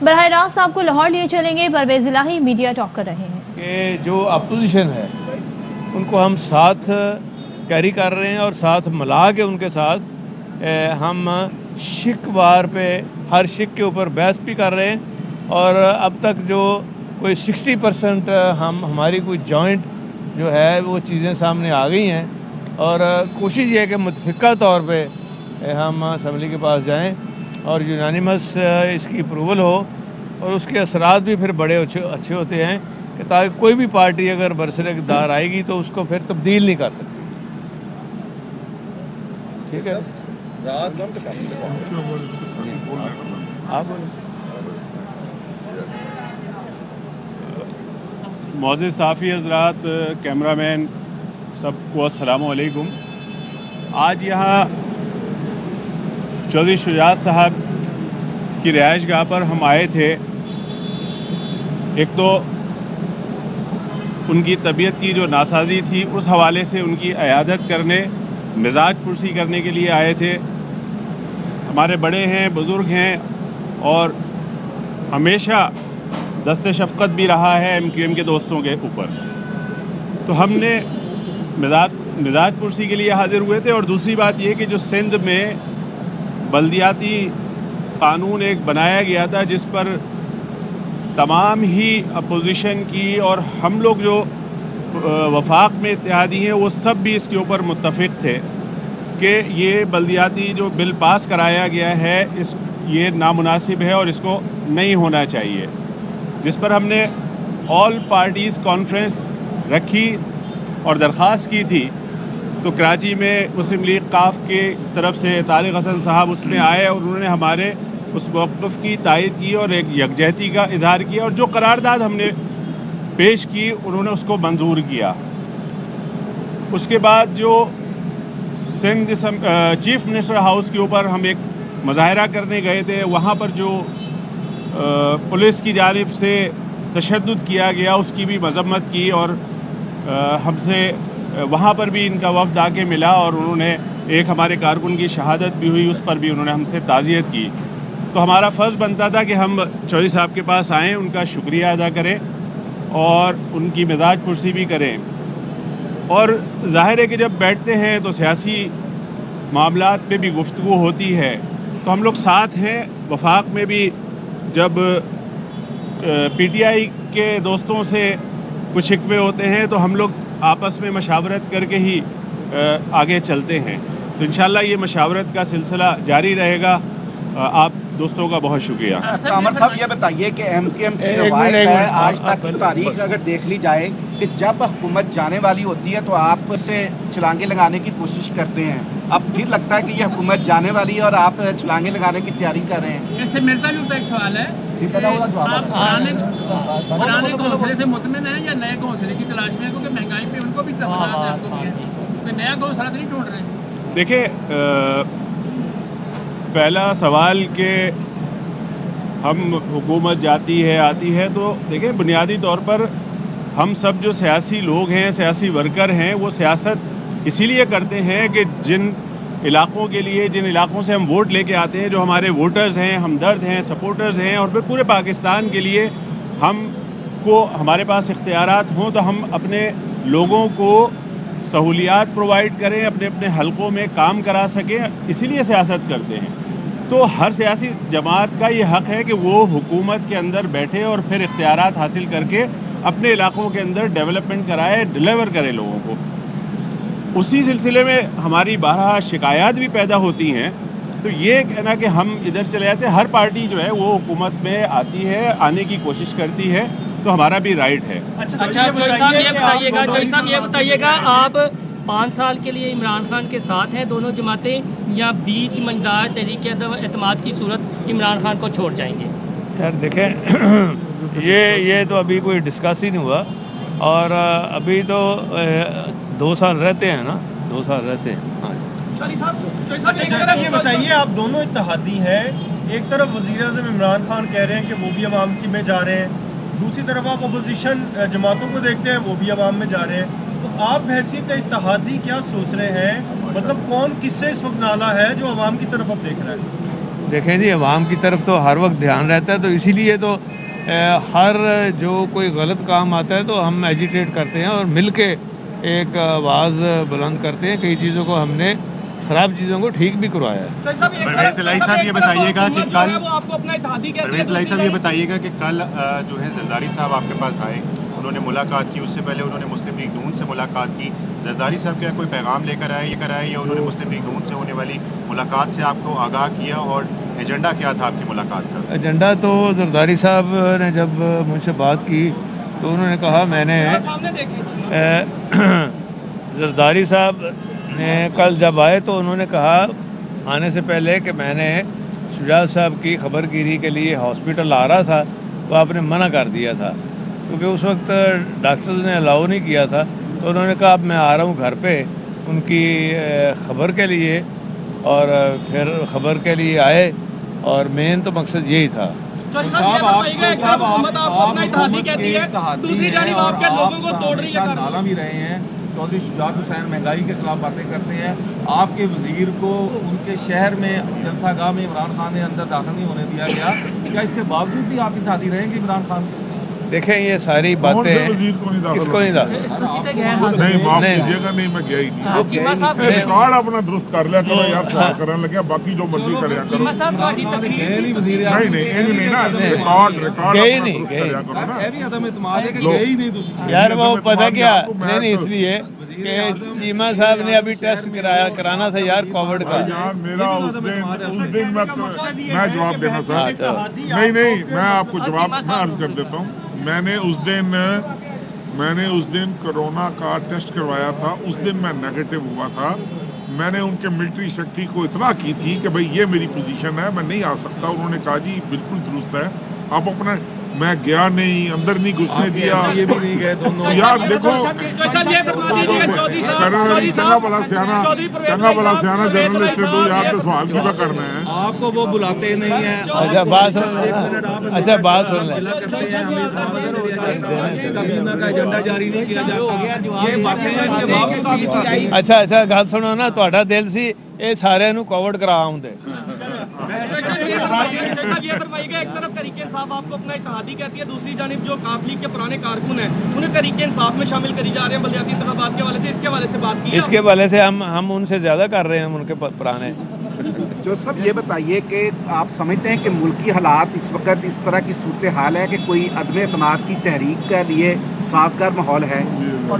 براہ راست آپ کو لاہور لیے چلیں گے. پرویز الہی میڈیا ٹاک کر رہے ہیں کہ جو اپوزیشن ہے ان کو ہم ساتھ کیری کر رہے ہیں اور ساتھ ملا کے ان کے ساتھ ہم شک بار پہ ہر شک کے اوپر بحث بھی کر رہے ہیں. اور اب تک جو کوئی 60% ہماری کوئی جوائنٹ جو ہے وہ چیزیں سامنے آ گئی ہیں. اور کوشش یہ ہے کہ متفقہ طور پہ ہم اسمبلی کے پاس جائیں اور یونانیمس اس کی اپروول ہو اور اس کے اثرات بھی پھر بڑے اچھے ہوتے ہیں کہ تاکہ کوئی بھی پارٹی اگر برسر اقتدار آئے گی تو اس کو پھر تبدیل نہیں کر سکتی. ٹھیک ہے آپ معزز صحافی حضرات، کیمرہ مین سب کو السلام علیکم. آج یہاں چودھری شجاعت صاحب کی رہائش گاہ پر ہم آئے تھے. ایک تو ان کی طبیعت کی جو ناسازی تھی اس حوالے سے ان کی عیادت کرنے، مزاج پرسی کرنے کے لیے آئے تھے. ہمارے بڑے ہیں، بزرگ ہیں اور ہمیشہ دست شفقت بھی رہا ہے ایم کیو ایم کے دوستوں کے اوپر. تو ہم نے مزاج پرسی کے لیے حاضر ہوئے تھے. اور دوسری بات یہ کہ جو سندھ میں بلدیاتی قانون ایک بنایا گیا تھا جس پر تمام ہی اپوزیشن کی اور ہم لوگ جو وفاق میں اتحادی ہیں وہ سب بھی اس کے اوپر متفق تھے کہ یہ بلدیاتی جو بل پاس کرایا گیا ہے یہ نامناسب ہے اور اس کو نہیں ہونا چاہیے. جس پر ہم نے آل پارٹیز کانفرنس رکھی اور درخواست کی تھی. تو کراچی میں مسلم لیگ قاف کے طرف سے طارق حسن صاحب اس میں آئے اور انہوں نے ہمارے اس موقف کی تائید کی اور ایک یکجہتی کا اظہار کیا. اور جو قرارداد ہم نے پیش کی انہوں نے اس کو منظور کیا. اس کے بعد جو سندھ چیف منسٹر ہاؤس کے اوپر ہم ایک مظاہرہ کرنے گئے تھے، وہاں پر جو پولیس کی جانب سے تشدد کیا گیا اس کی بھی مذمت کی. اور ہم سے وہاں پر بھی ان کا وفد آ کے ملا اور انہوں نے ایک ہمارے کارکن کی شہادت بھی ہوئی، اس پر بھی انہوں نے ہم سے تعزیت کی. تو ہمارا فرض بنتا تھا کہ ہم چودھری صاحب کے پاس آئیں، ان کا شکریہ ادا کریں اور ان کی مزاج پرسی بھی کریں. اور ظاہر ہے کہ جب بیٹھتے ہیں تو سیاسی معاملات پہ بھی گفتگو ہوتی ہے. تو ہم لوگ ساتھ ہیں. وفاق میں بھی جب پی ٹی آئی کے دوستوں سے کچھ شکوے ہوتے ہیں تو ہم لوگ آپس میں مشاورت کر کے ہی آگے چلتے ہیں. تو انشاءاللہ یہ مشاورت کا سلسلہ جاری رہے گا. آپ دوستوں کا بہت شکریہ. کامر صاحب یہ بتائیے کہ ایم کیو ایم کی روایت ہے آج تک کی تاریخ اگر دیکھ لی جائے کہ جب حکومت جانے والی ہوتی ہے تو آپ سے چھلانگیں لگانے کی کوشش کرتے ہیں. اب پھر لگتا ہے کہ یہ حکومت جانے والی ہے اور آپ چھلانگیں لگانے کی تیاری کر رہے ہیں. اس سے ملتا جلتا ایک سوال ہے کہ آپ پرانے گھونسلے سے مطمئن ہیں یا نئے گھونسلے کی تلاش میں ہیں؟ کیونکہ مہنگائی پہ ان کو بھی تفصیلات ہیں، کوئی نیا گھونسلہ تو نہیں ڈھونڈ رہے. دیکھیں، پہلا سوال کہ ہم حکومت جاتی ہے آتی ہے تو دیکھیں بنیادی طور پر ہم سب جو سیاسی لوگ ہیں، سیاسی ورکر ہیں، وہ سیاست اسی لیے کرتے ہیں کہ جن علاقوں کے لیے، جن علاقوں سے ہم ووٹ لے کے آتے ہیں، جو ہمارے ووٹرز ہیں، ہمدرد ہیں، سپورٹرز ہیں، اور پھر پورے پاکستان کے لیے ہم کو ہمارے پاس اختیارات ہوں تو ہم اپنے لوگوں کو سہولیات پرووائڈ کریں، اپنے اپنے حلقوں میں کام کرا سکیں. اسی لیے سیاست کرتے ہیں. تو ہر سیاسی جماعت کا یہ حق ہے کہ وہ حکومت کے اندر بیٹھے اور پھر اختیارات حاصل کر کے اپنے علاقوں کے اندر ڈیولپمنٹ کرائے، ڈیلیور کرے لوگوں کو. اسی سلسلے میں ہماری بارہا شکایات بھی پیدا ہوتی ہیں. تو یہ کہنا کہ ہم ادھر چلے جاتے ہیں، ہر پارٹی جو ہے وہ حکومت میں آتی ہے، آنے کی کوشش کرتی ہے، تو ہمارا بھی رائٹ ہے. اچھا چودھری صاحب یہ بتائیے گا آپ 5 سال کے لیے عمران خان کے ساتھ ہیں دونوں جماعتیں، یا بیچ منجدار تحریک اعتماد کی صورت عمران خان کو چھوڑ جائیں گے؟ خیر دیکھیں، یہ تو ابھی کوئی ڈسکس ہی نہیں ہوا. اور ابھی تو 2 سال رہتے ہیں نا، 2 سال رہتے ہیں. یہ بتائیے، آپ دونوں اتحادی ہیں. ایک طرف وزیر اعظم عمران خان کہہ رہے ہیں کہ وہ بھی عوام کی میں جا رہے ہیں، دوسری طرف آپ اپوزیشن جماعتوں کو دیکھتے ہیں وہ بھی عوام میں جا رہے ہیں. تو آپ حیثیت اتحادی کیا سوچ رہے ہیں؟ مطلب کون کس سے اس وقت نالا ہے جو عوام کی طرف اب دیکھ رہا ہے؟ देखें जी, अवाम की तरफ तो हर वक्त ध्यान रहता है, तो इसीलिए तो हर जो कोई गलत काम आता है तो हम एजिटेट करते हैं और मिल के एक आवाज़ बुलंद करते हैं। कई चीज़ों को हमने ख़राब चीज़ों को ठीक भी करवाया है। परवेज़ इलाही साहब ये बताइएगा कि कल परवेज़ इलाही साहब ये बताइएगा कि कल जो है जरदारी साहब आपके पास आए, उन्होंने मुलाकात की, उससे पहले उन्होंने मुस्लिम लीग नून से मुलाकात की। जरदारी साहब क्या कोई पैगाम लेकर आए या उन्होंने मुस्लिम लीग नून से होने वाली मुलाकात से आपको आगाह किया, और एजेंडा क्या था आपकी मुलाकात का? एजेंडा तो जरदारी साहब ने जब मुझसे बात की तो उन्होंने कहा, मैंने जरदारी साहब ने कल जब आए तो उन्होंने कहा आने से पहले कि मैंने शुजात साहब की खबरगिरी के लिए हॉस्पिटल आ रहा था, तो आपने मना कर दिया था क्योंकि उस वक्त डॉक्टर्स ने अलाउ नहीं किया था। तो उन्होंने कहा अब मैं आ रहा हूँ घर पे उनकी ख़बर के लिए, और फिर ख़बर के लिए आए, और मेन तो मकसद यही था। नाला भी रहे हैं, चौधरी शुजात हुसैन महंगाई के खिलाफ बातें करते हैं, आपके वजीर को उनके शहर में जलसागाह में इमरान खान ने अंदर दाखिल नहीं होने दिया गया, क्या इसके बावजूद भी आप इत्तेहादी रहेंगे इमरान खान? देखें ये सारी बातें किसको नहीं दाखिल, नहीं माफ कीजिएगा, नहीं मैं गया ही नहीं। रिकॉर्ड अपना दुरुस्त कर लिया करो यार, सवाल करने लगे, बाकी जो मर्जी कर करो। नहीं ना, रिकॉर्ड गए नहीं यार, वो पता क्या, नहीं इसलिए कि चीमा साहब ने अभी टेस्ट कराना था यार कोविड का। यार मेरा उस दिन मैं जवाब देना चाहता, नहीं मैं आपको जवाब अर्ज कर देता हूँ। मैंने उस दिन कोरोना का टेस्ट करवाया था, उस दिन मैं नेगेटिव हुआ था। मैंने उनके मिलिट्री सेक्रेटरी को इतला की थी कि भाई ये मेरी पोजीशन है, मैं नहीं आ सकता। उन्होंने कहा जी बिल्कुल दुरुस्त है, आप अपना, मैं गया नहीं, अंदर नहीं घुसने दिया। ये भी नहीं गए दोनों। यार देखो, चंगा भला सियाना जर्नलिस्ट है, तो यार तो सवाल की बात करना है। आपको वो बुलाते नहीं है। अच्छा बात सुन ले, का एजेंडा जारी नहीं किया जाता, ये बातें अच्छा गल सुनो ना, ਤੁਹਾਡਾ ਦਿਲ ਸੀ ਇਹ ਸਾਰਿਆਂ ਨੂੰ ਕੋਵਿਡ ਕਰਾਉਂਦੇ। ये फरमाइएगा, एक तरफ तहरीक इंसाफ आपको अपना इत्तेहादी कहती है, दूसरी जानिब जो काफ लीग के पुराने कारकुन हैं उन्हें तहरीक इंसाफ में शामिल करी जा रहे हैं बलदियाती इंतखाबात के हवाले से, इसके हवाले से बात की, इसके हवाले से हम उनसे ज़्यादा कर रहे हैं उनके पुराने। जो सब ये बताइए कि आप समझते हैं कि मुल्की हालात इस वक्त इस तरह की सूरत हाल है कि कोई अदम एतमाद की तहरीक के लिए साजगार माहौल है?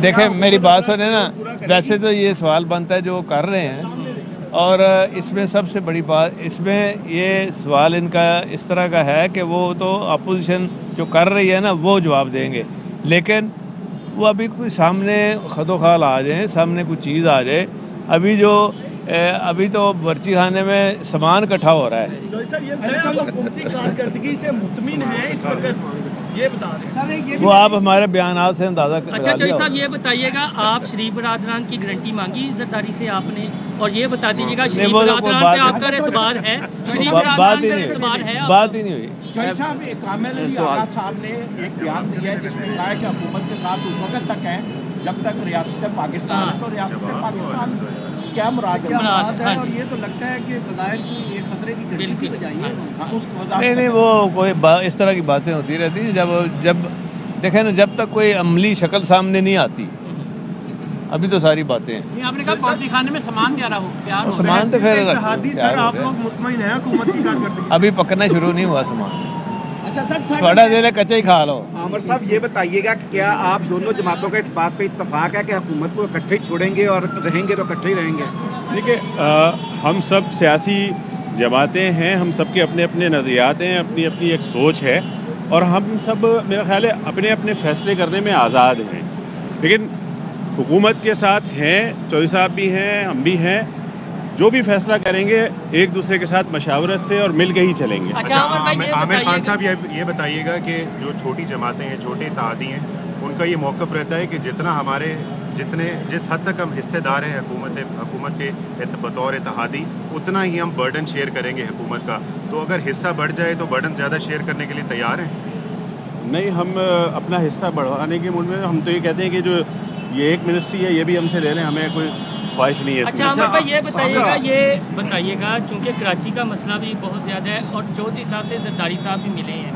देखें मेरी बात सुने ना, वैसे तो ये सवाल बनता है जो कर रहे हैं, और इसमें सबसे बड़ी बात, इसमें ये सवाल इनका इस तरह का है कि वो तो अपोजिशन जो कर रही है ना वो जवाब देंगे, लेकिन वो अभी कोई सामने खदोखाल आ जाए, सामने कोई चीज़ आ जाए। अभी तो बर्ची खाने में सामान इकट्ठा हो रहा है। वो आप हमारे बयानात से अंदाज़ा कर। अच्छा चौधरी साहब ये बताइएगा, आप शरीफ बरादरान की गारंटी मांगी जरदारी से आपने, और ये बता दीजिएगा शरीफ बरादरान पे आपका एतबार है? शरीफ बरादरान पे एतबार है? बात ही नहीं हुई। चौधरी साहब कामिल अली आज़ाद साहब ने एक बयान दिया है जिसमें कहा है कि हुकूमत के साथ उस वक्त तक है जब तक रियासत पाकिस्तान है, तो रियासत पाकिस्तान क्या मुराद है? और ये तो लगता है कि बज़ाहिर कोई एक खतरे की घड़ी सी बजाई है। नहीं वो कोई इस तरह की बातें होती रहती हैं। जब देखें ना, जब तक कोई अमली शक्ल सामने नहीं आती, अभी तो सारी बातें हैं। आपने कहा पौधी खाने में सामान क्या रहा हो, सामान तो फिर सर आप लोग मुतमईन हैं हुकूमत की कारकर्दगी? अभी पकना शुरू नहीं हुआ सामान। थोड़ा दिल है कच्चा ही खा लो। आमिर साहब ये बताइएगा कि क्या आप दोनों जमातों का इस बात पे इत्तफाक है कि हुकूमत को इकट्ठे ही छोड़ेंगे और रहेंगे तो इकट्ठे ही रहेंगे? देखिए हम सब सियासी जमातें हैं, हम सब के अपने अपने नज़रियात हैं, अपनी अपनी एक सोच है, और हम सब मेरा ख्याल है अपने अपने फैसले करने में आज़ाद हैं। लेकिन हुकूमत के साथ हैं, चौधरी साहब भी हैं, हम भी हैं, जो भी फैसला करेंगे एक दूसरे के साथ मशावरत से और मिल के ही चलेंगे। अच्छा आमिर खान साहब ये बताइएगा कि जो छोटी जमातें हैं, छोटे इत्तेहादी हैं, उनका ये मौक़िफ़ रहता है कि जिस हद तक हम हिस्सेदार हैं हुकूमत के बतौर इत्तेहादी, उतना ही हम बर्डन शेयर करेंगे हुकूमत का। तो अगर हिस्सा बढ़ जाए तो बर्डन ज़्यादा शेयर करने के लिए तैयार हैं? नहीं, हम अपना हिस्सा बढ़ाने के मूड में हम तो ये कहते हैं कि जो ये एक मिनिस्ट्री है ये भी हमसे ले लें, हमें कोई ख्वाहिश नहीं है। अच्छा आमिर भाई ये बताइए गा चूँकि कराची का मसला भी बहुत ज़्यादा है और चौधरी साहब से जरदारी साहब भी मिले हैं,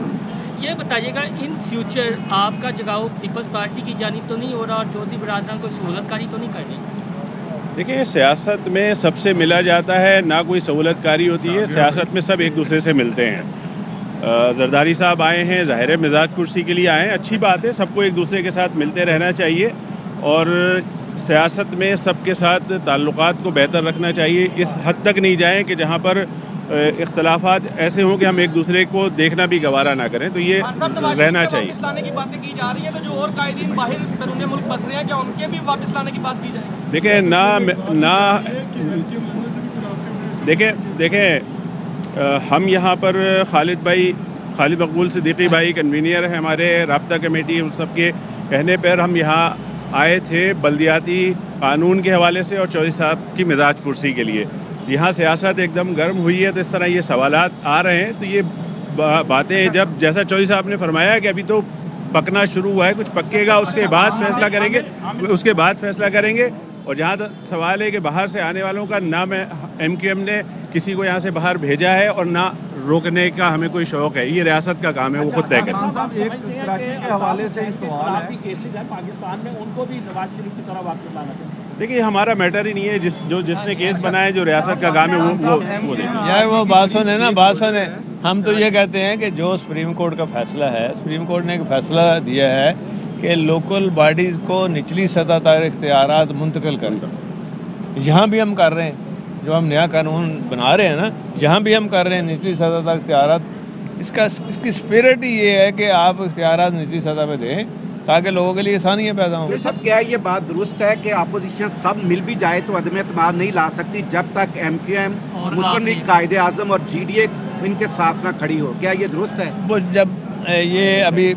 ये बताइएगा इन फ्यूचर आपका जगाव पीपल्स पार्टी की जानिब तो नहीं हो रहा और चौधरी बरादरान को सहूलतकारी तो नहीं करनी? देखिए सियासत में सबसे मिला जाता है, ना कोई सहूलतकारी होती है, सियासत में सब एक दूसरे से मिलते हैं। जरदारी साहब आए हैं, ज़ाहिर है मिजाज कुर्सी के लिए आए हैं, अच्छी बात है, सबको एक दूसरे के साथ मिलते रहना चाहिए और सियासत में सबके साथ ताल्लुकात को बेहतर रखना चाहिए। इस हद तक नहीं जाएं कि जहाँ पर इख्तलाफात ऐसे हों कि हम एक दूसरे को देखना भी गवारा ना करें, तो ये रहना चाहिए। वापस लाने की बातें की जा रही हैं, तो जो और कायदीन बाहर बैरून मुल्क बस रहे हैं, क्या उनके भी वापस लाने की बात की जाएगी? देखें हम यहाँ पर खालिद मकबूल सिद्दीकी भाई कन्वीनियर है हमारे राब्ता कमेटी, उन सब के कहने पर हम यहाँ आए थे बल्दियाती कानून के हवाले से और चौधरी साहब की मिजाज कुर्सी के लिए। यहाँ सियासत एकदम गर्म हुई है, तो इस तरह ये सवालात आ रहे हैं, तो ये बातें जब जैसा चौधरी साहब ने फरमाया कि अभी तो पकना शुरू हुआ है, कुछ पकेगा उसके बाद फैसला करेंगे। और जहाँ तक सवाल है कि बाहर से आने वालों का ना MQM ने किसी को यहाँ से बाहर भेजा है और ना रोकने का हमें कोई शौक है, ये रियासत का काम है, वो खुद तय करें। कराची के हवाले से सवाल है केसेस है पाकिस्तान में, उनको भी नवाज शरीफ की तरह वापस लाना चाहिए। देखिए हमारा मैटर ही नहीं है, जिसने केस बनाए, जो रियासत का काम है वो यार वो बात सुने। हम तो ये कहते हैं कि जो सुप्रीम कोर्ट का फैसला है, सुप्रीम कोर्ट ने एक फैसला दिया है कि लोकल बॉडीज़ को निचली सतह तक इख्तियारात मुंतकिल करें। यहाँ भी हम कर रहे हैं, जो हम नया कानून बना रहे हैं ना, यहाँ भी हम कर रहे हैं निचली सतह तक इख्तियारात। इसकी स्पिरिट ही ये है कि आप इख्तियारात निचली सतह पे दें ताकि लोगों के लिए आसानियाँ पैदा हों। तो सब क्या ये बात दुरुस्त है कि अपोजिशन सब मिल भी जाए तो अदम एतमाद नहीं ला सकती जब तक MQM, मुस्लिम लीग, कायदे आज़म और GDA इनके साथ ना खड़ी हो? क्या ये दुरुस्त है? वो जब ये अभी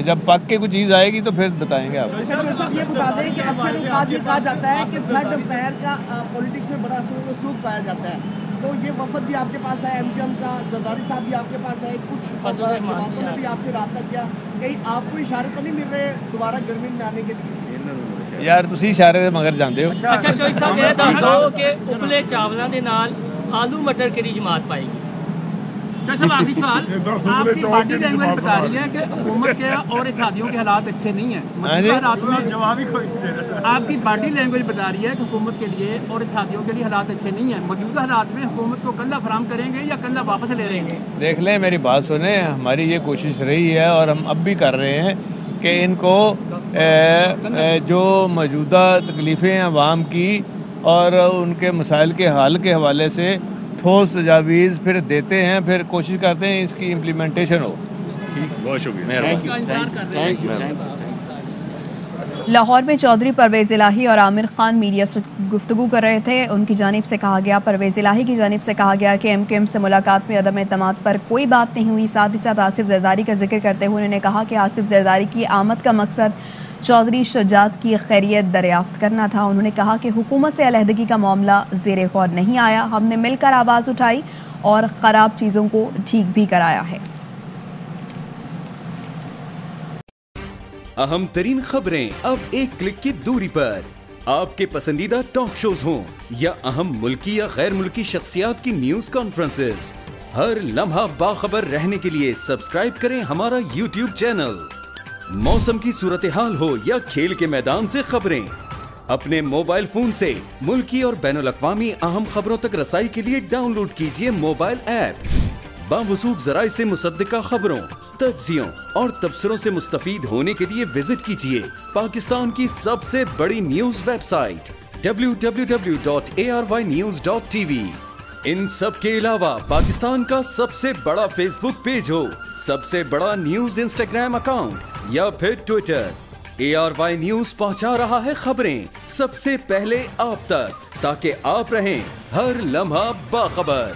जब पक के कुछ चीज़ आएगी तो फिर बताएंगे आपको। ये बता दें कि अक्सर बात ये कहा जाता है कि थर्ड एम्पायर का पॉलिटिक्स में बड़ा सूख पाया जाता है, तो ये वफद भी आपके पास है, MQM का जरदारी साहब भी आपके पास है, कुछ जमातों ने भी आपसे रब्ता किया, कहीं आपको इशारे तो नहीं मिल रहे दोबारा गर्मी में आने के लिए? यार तुसी इशारे से मगर जानते हो। अच्छा चौधरी साहब ये दस दो कि उबले चावलों के नाल आलू मटर की जमात पाएगी। सब आखिरी सवाल, आपकी बॉडी लैंग्वेज बता रही है कि हुकूमत के और इत्तेहादियों के हालात अच्छे नहीं हैं। आपकी बॉडी लैंग्वेज बता रही है कि हुकूमत के लिए और इत्तेहादियों के लिए हालात अच्छे नहीं हैं। मौजूदा हालात में हुकूमत को कंधा फराहम करेंगे या कंधा वापस ले रहे हैं? देख लें, मेरी बात सुने, हमारी ये कोशिश रही है और हम अब भी कर रहे हैं कि इनको जो मौजूदा तकलीफ़ें आवाम की और उनके मसाइल के हल के हवाले से ठोस तजावीज़ फिर देते हैं, फिर कोशिश करते हैं इसकी इम्प्लीमेंटेशन हो। बहुत शुक्रिया। लाहौर में चौधरी परवेज़ इलाही और आमिर खान मीडिया से गुफ्तगू कर रहे थे। उनकी जानिब से कहा गया, परवेज़ इलाही की जानिब से कहा गया कि MQM से मुलाकात में अदम एतमाद पर कोई बात नहीं हुई। साथ ही साथ आसिफ जरदारी का जिक्र करते हुए उन्होंने कहा कि आसिफ जरदारी की आमद का मकसद चौधरी शुजात की खैरियत दरियाफ्त करना था। उन्होंने कहा कि हुकूमत से अलहदगी का मामला ज़ेरे गौर नहीं आया, हमने मिलकर आवाज़ उठाई और ख़राब चीज़ों को ठीक भी कराया है। अहम तरीन खबरें अब एक क्लिक की दूरी पर, आपके पसंदीदा टॉक शोज हों या अहम मुल्की या गैर मुल्की शख्सियात की न्यूज कॉन्फ्रेंसेस, हर लम्हा बाखबर रहने के लिए सब्सक्राइब करें हमारा YouTube चैनल। मौसम की सूरत हाल हो या खेल के मैदान से खबरें, अपने मोबाइल फोन से मुल्की और बैनुल अक़वामी अहम खबरों तक रसाई के लिए डाउनलोड कीजिए मोबाइल ऐप। बावसूख ज़राए से मुसद्दिका खबरों, तज्ज़ियों और तबसरों से मुस्तफ़ीद होने के लिए विजिट कीजिए पाकिस्तान की सबसे बड़ी न्यूज वेबसाइट www.arYnews.tv। इन सब के अलावा पाकिस्तान का सबसे बड़ा फेसबुक पेज हो, सबसे बड़ा न्यूज इंस्टाग्राम अकाउंट या फिर ट्विटर, ARY न्यूज पहुंचा रहा है खबरें सबसे पहले आप तक, ताकि आप रहें हर लम्हा बाखबर।